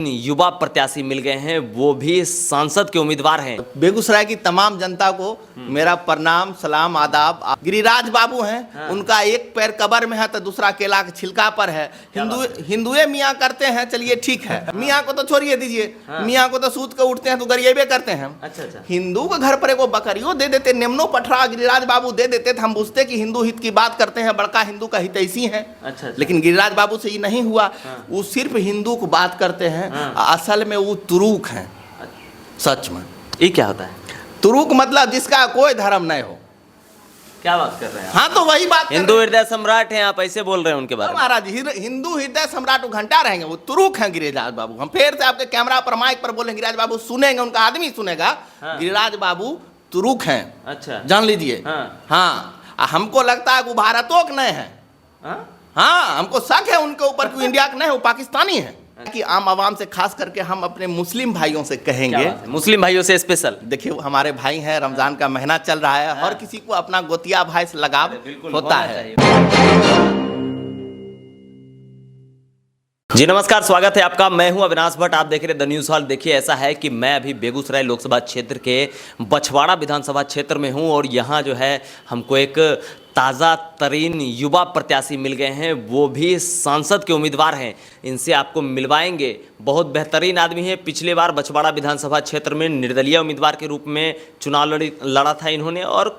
युवा प्रत्याशी मिल गए हैं, वो भी सांसद के उम्मीदवार हैं। बेगूसराय की तमाम जनता को मेरा प्रणाम, सलाम, आदाब। गिरिराज बाबू हैं, उनका एक पैर कब्र में है तो दूसरा केला के छिलका पर है। हिंदुए मियाँ करते हैं, चलिए ठीक है। मियाँ को तो छोड़िए दीजिए, मियाँ को तो सूत के उठते हैं तो गरीबे करते हैं। अच्छा। हिंदू के घर पर एगो बकरियों दे देते, नेमनो पठरा गिरिराज बाबू दे देते तो हम पूछते कि हिंदू हित की बात करते हैं, बड़का हिंदू का हितैषी है। अच्छा। लेकिन गिरिराज बाबू से ये नहीं हुआ। वो सिर्फ हिंदू को बात करते हैं, असल में वो तुरुक हैं। सच में ये क्या होता है? तुरुक मतलब जिसका कोई धर्म नहीं हो। क्या बात कर रहे हैं? हाँ तो वही बात। हिंदू हृदय सम्राट हैं, आप ऐसे बोल रहे हैं उनके बारे में? महाराज हिंदू हृदय सम्राट घंटा रहेंगे, वो तुरुक हैं गिरिराज बाबू। हम फिर से आपके कैमरा पर माइक पर बोलेंगे, गिरिराज बाबू सुनेंगे, उनका आदमी सुनेगा। गिरिराज बाबू तुरुक हैं। अच्छा, जान लीजिए। हाँ, हमको लगता है वो भारतों के नहीं है। हाँ, हमको शक है उनके ऊपर कि इंडिया के नहीं, वो पाकिस्तानी है। कि आम आवाम से खास करके हम अपने मुस्लिम भाइयों से कहेंगे, मुस्लिम भाइयों से स्पेशल, देखिए हमारे भाई हैं, रमजान का महीना चल रहा है, हर किसी को अपना गोतिया भाई से लगाव होता है। जी नमस्कार, स्वागत है आपका। मैं हूं अविनाश भट्ट, आप देख रहे हैं द न्यूज़ हॉल। देखिए ऐसा है कि मैं अभी बेगूसराय लोकसभा क्षेत्र के बछवाड़ा विधानसभा क्षेत्र में हूं और यहां जो है हमको एक ताज़ा तरीन युवा प्रत्याशी मिल गए हैं, वो भी सांसद के उम्मीदवार हैं। इनसे आपको मिलवाएंगे। बहुत बेहतरीन आदमी है। पिछले बार बछवाड़ा विधानसभा क्षेत्र में निर्दलीय उम्मीदवार के रूप में चुनाव लड़ा था इन्होंने और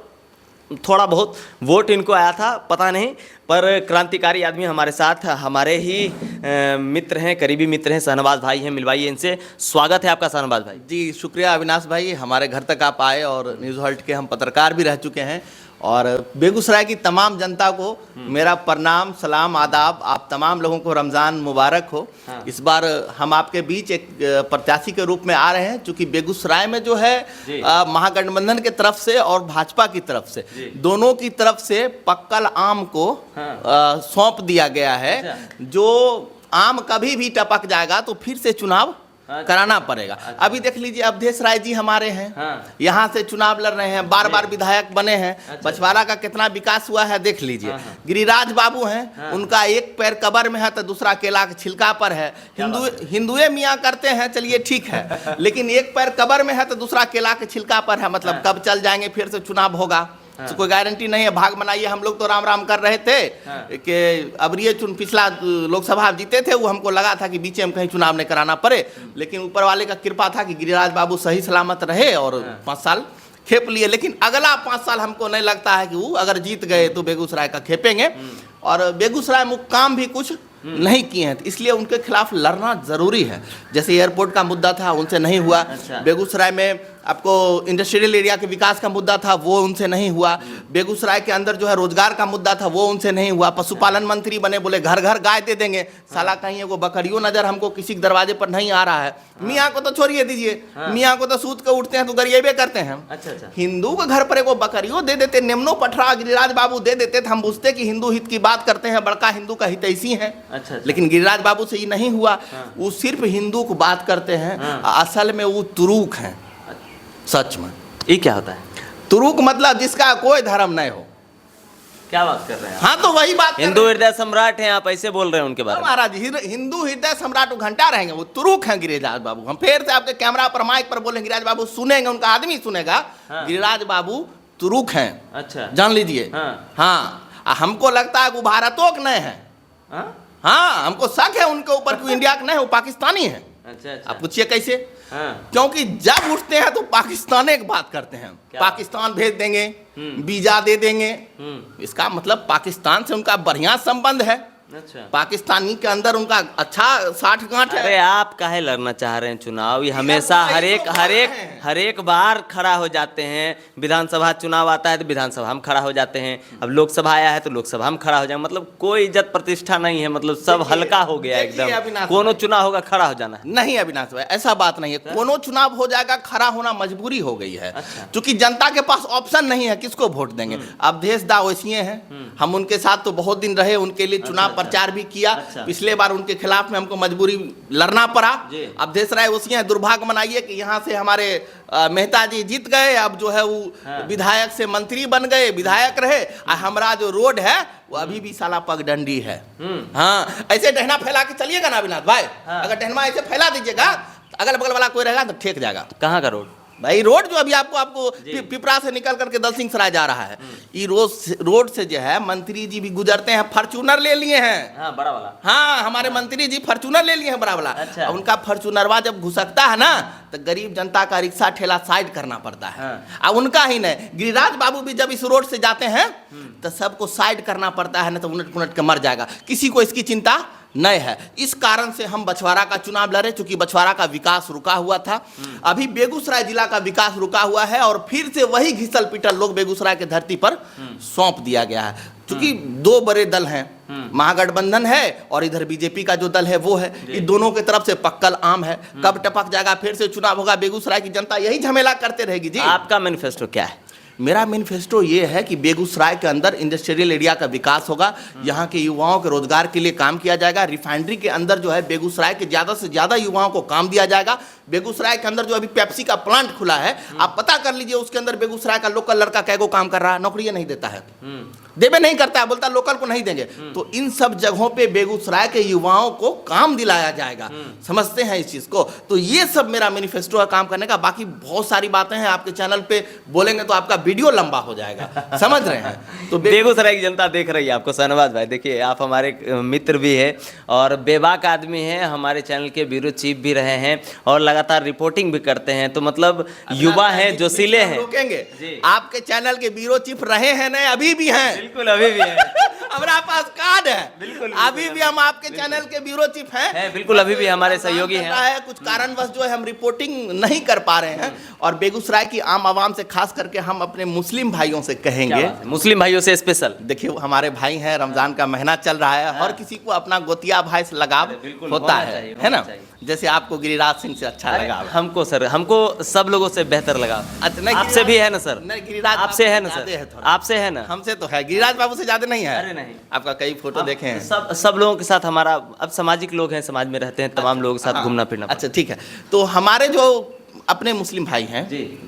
थोड़ा बहुत वोट इनको आया था, पता नहीं, पर क्रांतिकारी आदमी हमारे साथ, हमारे ही मित्र हैं, करीबी मित्र हैं, शहनवाज भाई हैं। मिलवाइए इनसे। स्वागत है आपका शहनवाज भाई। जी शुक्रिया अविनाश भाई, हमारे घर तक आप आए और न्यूज़ हॉल्ट के हम पत्रकार भी रह चुके हैं। और बेगूसराय की तमाम जनता को मेरा प्रणाम, सलाम, आदाब। आप तमाम लोगों को रमज़ान मुबारक हो। इस बार हम आपके बीच एक प्रत्याशी के रूप में आ रहे हैं, चूँकि बेगूसराय में जो है महागठबंधन की तरफ से और भाजपा की तरफ से, दोनों की तरफ से पक्कल आम को सौंप दिया गया है। जो आम कभी भी टपक जाएगा तो फिर से चुनाव कराना पड़ेगा। अभी देख लीजिए अवधेश राय जी हमारे हैं, यहाँ से चुनाव लड़ रहे हैं, बार विधायक बने हैं। बछवाड़ा का कितना विकास हुआ है देख लीजिए। गिरिराज बाबू हैं, उनका एक पैर कब्र में है तो दूसरा केला के छिलका पर है। हिंदुए मियाँ करते हैं, चलिए ठीक है, लेकिन एक पैर कब्र में है तो दूसरा केला के छिलका पर है। मतलब कब चल जाएंगे फिर से चुनाव होगा तो कोई गारंटी नहीं है। भाग बनाइए, हम लोग तो राम राम कर रहे थे कि अब ये पिछला लोकसभा जीते थे, वो हमको लगा था कि बीच में कहीं चुनाव नहीं कराना पड़े, लेकिन ऊपर वाले का कृपा था कि गिरिराज बाबू सही सलामत रहे और 5 साल खेप लिए। लेकिन अगला 5 साल हमको नहीं लगता है कि वो अगर जीत गए तो बेगूसराय का खेपेंगे। और बेगूसराय में काम भी कुछ नहीं किए हैं, तो इसलिए उनके खिलाफ लड़ना जरूरी है। जैसे एयरपोर्ट का मुद्दा था, उनसे नहीं हुआ। बेगूसराय में आपको इंडस्ट्रियल एरिया के विकास का मुद्दा था, वो उनसे नहीं हुआ। बेगूसराय के अंदर जो है रोजगार का मुद्दा था, वो उनसे नहीं हुआ। पशुपालन मंत्री बने, बोले घर घर गाय दे देंगे। साला कहीं एगो बकरियों नजर हमको किसी के दरवाजे पर नहीं आ रहा है। मियाँ को तो छोड़िए दीजिए, मियाँ को तो सूत के उठते हैं तो गरीबे करते हैं। हिंदू के घर पर एगो बकरियों दे देते, नेमनो पठरा गिरिराज बाबू दे देते तो हम पूछते कि हिंदू हित की बात करते हैं, बड़का हिंदू का हितैषी है। लेकिन गिरिराज बाबू से ये नहीं हुआ। वो सिर्फ हिंदू को बात करते हैं, असल में वो तुरुक हैं। सच में ये क्या होता है? तुरुक मतलब जिसका कोई धर्म नहीं हो। क्या बात कर रहे हैं? हाँ तो वही बात। हिंदू हृदय सम्राट हैं, आप ऐसे बोल रहे हैं उनके बारे में? महाराज हिंदू हृदय सम्राट घंटा रहेंगे, वो तुरुक हैं गिरिराज बाबू। हम फिर से आपके कैमरा पर माइक पर बोलेंगे, गिरिराज बाबू सुनेंगे, उनका आदमी सुनेगा। गिरिराज बाबू तुरुक हैं। अच्छा, जान लीजिए। हाँ, हमको लगता है वो भारतों के नहीं है। हाँ, हमको शक है उनके ऊपर कि इंडिया के नहीं, वो पाकिस्तानी है। अच्छा। आप पूछिए कैसे? क्योंकि जब उठते हैं तो पाकिस्तान की बात करते हैं, पाकिस्तान भेज देंगे, वीजा दे देंगे। इसका मतलब पाकिस्तान से उनका बढ़िया संबंध है। अच्छा। पाकिस्तानी के अंदर उनका अच्छा साठ गांठ है। अरे आप काहे लड़ना चाह रहे हैं चुनाव? ये हमेशा हर एक बार खड़ा हो जाते हैं। विधानसभा चुनाव आता है तो विधानसभा हम खड़ा हो जाते हैं, अब लोकसभा आया है तो लोकसभा हम खड़ा हो जाएंगे। मतलब कोई इज्जत प्रतिष्ठा नहीं है, मतलब सब हल्का हो गया एकदम। कोनो चुनाव होगा खड़ा हो जाना है। नहीं अविनाश भाई, ऐसा बात नहीं है। कोनो चुनाव हो जाएगा, खड़ा होना मजबूरी हो गई है। क्योंकि जनता के पास ऑप्शन नहीं है, किसको वोट देंगे। अवधेश दा वैसे हैं, हम उनके साथ तो बहुत दिन रहे, उनके लिए चुनाव प्रचार भी किया। अच्छा। पिछले बार उनके खिलाफ में हमको मजबूरी लड़ना पड़ा। जी। अब देश राय उसी हैं, दुर्भाग्य मनाइए कि यहाँ से हमारे मेहता जी जीत गए। अब जो है वो हाँ। विधायक से मंत्री बन गए, विधायक रहे। और हमारा जो रोड है वो अभी भी साला पगडंडी है। हाँ, ऐसे डहना फैला के चलिएगा ना अविनाश भाई, हाँ। अगर डहना ऐसे फैला दीजिएगा तो अगल बगल वाला कोई रहेगा तो ठेक जाएगा। कहाँ का रोड? भाई रोड जो अभी आपको पिपरा से निकल करके दलसिंह सराय जा रहा है, ये रोड से जो है मंत्री जी भी गुजरते हैं, फॉर्च्यूनर ले लिए हैं। हाँ, बड़ा वाला। हाँ, हमारे मंत्री जी फॉर्च्यूनर ले लिए हैं, बड़ा वाला। अच्छा। उनका फॉर्च्यूनरवा जब घुसकता है ना तो गरीब जनता का रिक्शा ठेला साइड करना पड़ता है। हाँ। अब उनका ही नहीं, गिरिराज बाबू भी जब इस रोड से जाते हैं तो सबको साइड करना पड़ता है, ना तो उलट पुलट के मर जाएगा। किसी को इसकी चिंता नहीं है। इस कारण से हम बछवाड़ा का चुनाव लड़े, क्योंकि बछवाड़ा का विकास रुका हुआ था। अभी बेगूसराय जिला का विकास रुका हुआ है और फिर से वही घिसल पिटल लोग बेगूसराय के धरती पर सौंप दिया गया है। क्योंकि दो बड़े दल हैं, महागठबंधन है और इधर बीजेपी का जो दल है वो है। ये दोनों की तरफ से पक्कल आम है, कब टपक जाएगा, फिर से चुनाव होगा, बेगूसराय की जनता यही झमेला करते रहेगी। जी, आपका मैनिफेस्टो क्या है? मेरा मैनिफेस्टो ये है कि बेगूसराय के अंदर इंडस्ट्रियल एरिया का विकास होगा, यहाँ के युवाओं के रोजगार के लिए काम किया जाएगा। रिफाइनरी के अंदर जो है बेगूसराय के ज़्यादा से ज़्यादा युवाओं को काम दिया जाएगा। बेगूसराय के अंदर जो अभी पेप्सी का प्लांट खुला है, आप पता कर लीजिए उसके अंदर बेगूसराय का लोकल लड़का कैगो काम कर रहा है, नौकरी नहीं देता है, देवे नहीं करता है, बोलता लोकल को नहीं देंगे। तो इन सब जगहों पे बेगूसराय के युवाओं को काम दिलाया जाएगा। समझते हैं इस चीज को? तो ये सब मेरा मैनिफेस्टो है काम करने का। बाकी बहुत सारी बातें हैं, आपके चैनल पे बोलेंगे तो आपका वीडियो लंबा हो जाएगा, समझ रहे हैं? तो बेगूसराय की जनता देख रही है आपको। शहनवाज भाई, देखिए आप हमारे मित्र भी है और बेबाक आदमी हैं, हमारे चैनल के ब्यूरो चीफ भी रहे हैं और लगातार रिपोर्टिंग भी करते हैं। तो मतलब युवा हैं, जोशीले हैं। रोकेंगे आपके चैनल के ब्यूरो चीफ रहे हैं, नहीं अभी भी हैं। बिल्कुल, अभी भी है। हमारा पास कार्ड है। बिल्कुल, अभी भी हम आपके चैनल के ब्यूरो चीफ हैं। बिल्कुल, अभी भी हमारे सहयोगी हैं। कुछ कारणवश जो है हम रिपोर्टिंग नहीं कर पा रहे हैं। और बेगूसराय की आम आवाम से खास करके हम अपने मुस्लिम भाइयों से कहेंगे, मुस्लिम भाइयों से स्पेशल, देखिए हमारे भाई हैं, रमजान का महीना चल रहा है, हर किसी को अपना गोतिया भाई से लगाव होता है ना? जैसे आपको गिरिराज सिंह से अच्छा लगा, हमको सर, हमको सब लोगों से बेहतर लगा। आपसे भी है ना सर? नहीं, गिरिराज आपसे है ना सर? आपसे है ना? हमसे तो है, गिरिराज बाबू से ज्यादा नहीं है। अरे नहीं, आपका कई फोटो देखे हैं। सब लोगों के साथ हमारा, अब सामाजिक लोग हैं, समाज में रहते हैं, तमाम लोगों के साथ घूमना फिरना। अच्छा ठीक है। तो हमारे जो अपने मुस्लिम भाई हैं,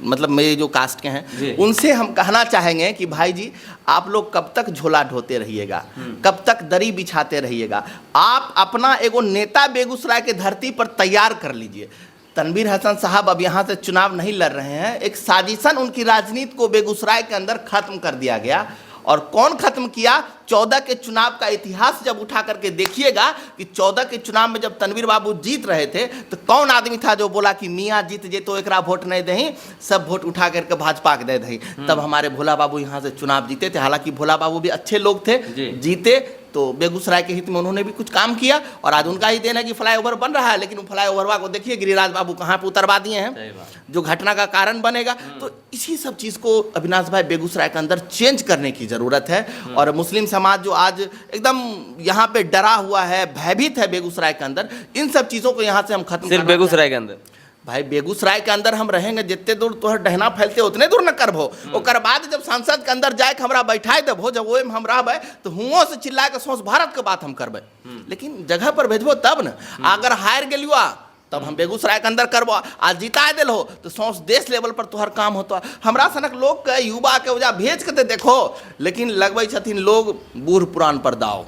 मतलब मेरे जो कास्ट के हैं, उनसे हम कहना चाहेंगे कि भाई जी आप लोग कब तक झोला ढोते रहिएगा, कब तक दरी बिछाते रहिएगा? आप अपना एगो नेता बेगूसराय के धरती पर तैयार कर लीजिए। तनवीर हसन साहब अब यहाँ से चुनाव नहीं लड़ रहे हैं। एक साजिशन उनकी राजनीति को बेगूसराय के अंदर खत्म कर दिया गया। और कौन खत्म किया? 14 के चुनाव का इतिहास जब उठा करके देखिएगा कि 14 के चुनाव में जब तनवीर बाबू जीत रहे थे तो कौन आदमी था जो बोला कि मियाँ जीत जे तो एकरा वोट नहीं दही, सब वोट उठा करके भाजपा के दे दही। तब हमारे भोला बाबू यहाँ से चुनाव जीते थे। हालांकि भोला बाबू भी अच्छे लोग थे, जीते तो बेगूसराय के हित में उन्होंने भी कुछ काम किया और आज उनका ही देन है कि फ्लाईओवर बन रहा है। लेकिन वो फ्लाईओवर को देखिए गिरिराज बाबू कहाँ पे उतरवा दिए हैं, जो घटना का कारण बनेगा। तो इसी सब चीज़ को अविनाश भाई बेगूसराय के अंदर चेंज करने की ज़रूरत है। और मुस्लिम समाज जो आज एकदम यहाँ पे डरा हुआ है, भयभीत है बेगूसराय के अंदर, इन सब चीज़ों को यहाँ से हम खत्म, सिर्फ बेगूसराय के अंदर भाई बेगूसराय के अंदर हम रहेंगे, जितने दूर तोहर डहना फैलते उतने दूर न करबो। ओकर बाद जब संसद के अंदर जाए हमरा बैठाए देबो, जब वो हम रहबे तो हुओं से चिल्ला के सोच भारत के बात हम करबे। लेकिन जगह पर भेजबो तब न, अगर हार गेलियो तब हम बेगूसराय के अंदर करबो। आज जिता दिल हो तो सोच देश लेवल पर तोहर काम होता। हमरा सनक लोग के युवा के वजह भेज के तो देखो, लेकिन लगबै छथिन लोग बूढ़ पुरान पर दाव,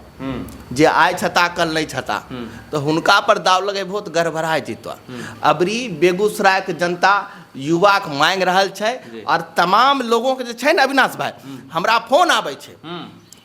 जे आय छता कल नहीं छता, तो हुनका पर दाव लगेबो तो गड़बड़ाए जीतो। अबरी बेगूसराय के जनता युवा के मांग रहल छै और तमाम लोगों के जे छै न अविनाश भाई, हमरा फोन आबै छै,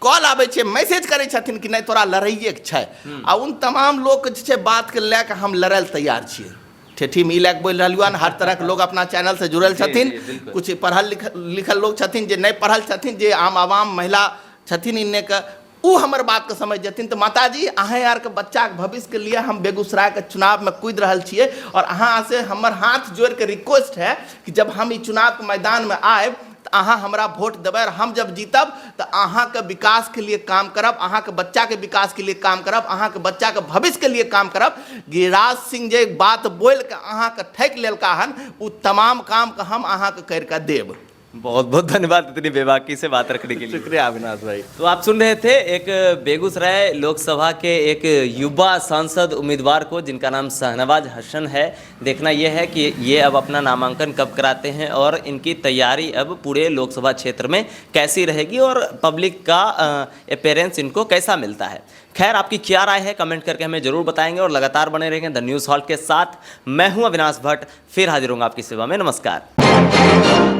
कॉल आबै छै, मैसेज करै छथिन कि नहीं तोरा लड़ैए के छै। आ उन तमाम लोग के जे छै बात के लेके हम लड़ै तैयार छियै। ठेठी में इलाक बोल रहा हर तरह के लोग अपना चैनल से जुड़ल छथिन। कुछ पढ़ल लिखल लोग छथिन, जे नहीं पढ़ल छथिन, जे आम आवाम महिला छथिन, इन्ने के वो हमर बात के समझ जथिन। तो माता जी अहाँ यार के बच्चा के भविष्य के लिए हम बेगूसराय के चुनाव में कूद रहल छियै और अहाँ से हमर हाथ जोड़ के रिक्वेस्ट है कि जब हम इस चुनाव के मैदान में आए तो अहाँ हमरा वोट देबै। हम जब जीतब तो अहाँ के विकास के लिए काम करब, अहाँ के बच्चा के विकास के लिए काम करब, अहाँ के बच्चा के भविष्य के लिए काम करब। गिरिराज सिंह जे बात बोल के अहाँ के ठेक लेलका हन, वो तमाम काम के हम अहाँ के कर के देब। बहुत बहुत धन्यवाद इतनी बेबाकी से बात रखने के लिए। शुक्रिया अविनाश भाई। तो आप सुन रहे थे एक बेगूसराय लोकसभा के एक युवा सांसद उम्मीदवार को, जिनका नाम शाहनवाज हसन है। देखना यह है कि ये अब अपना नामांकन कब कराते हैं और इनकी तैयारी अब पूरे लोकसभा क्षेत्र में कैसी रहेगी और पब्लिक का अपेयरेंस इनको कैसा मिलता है। खैर, आपकी क्या राय है कमेंट करके हमें जरूर बताएंगे और लगातार बने रहेंगे द न्यूज़ हॉल्ट के साथ। मैं हूं अविनाश भट्ट, फिर हाजिर होऊंगा आपकी सेवा में। नमस्कार।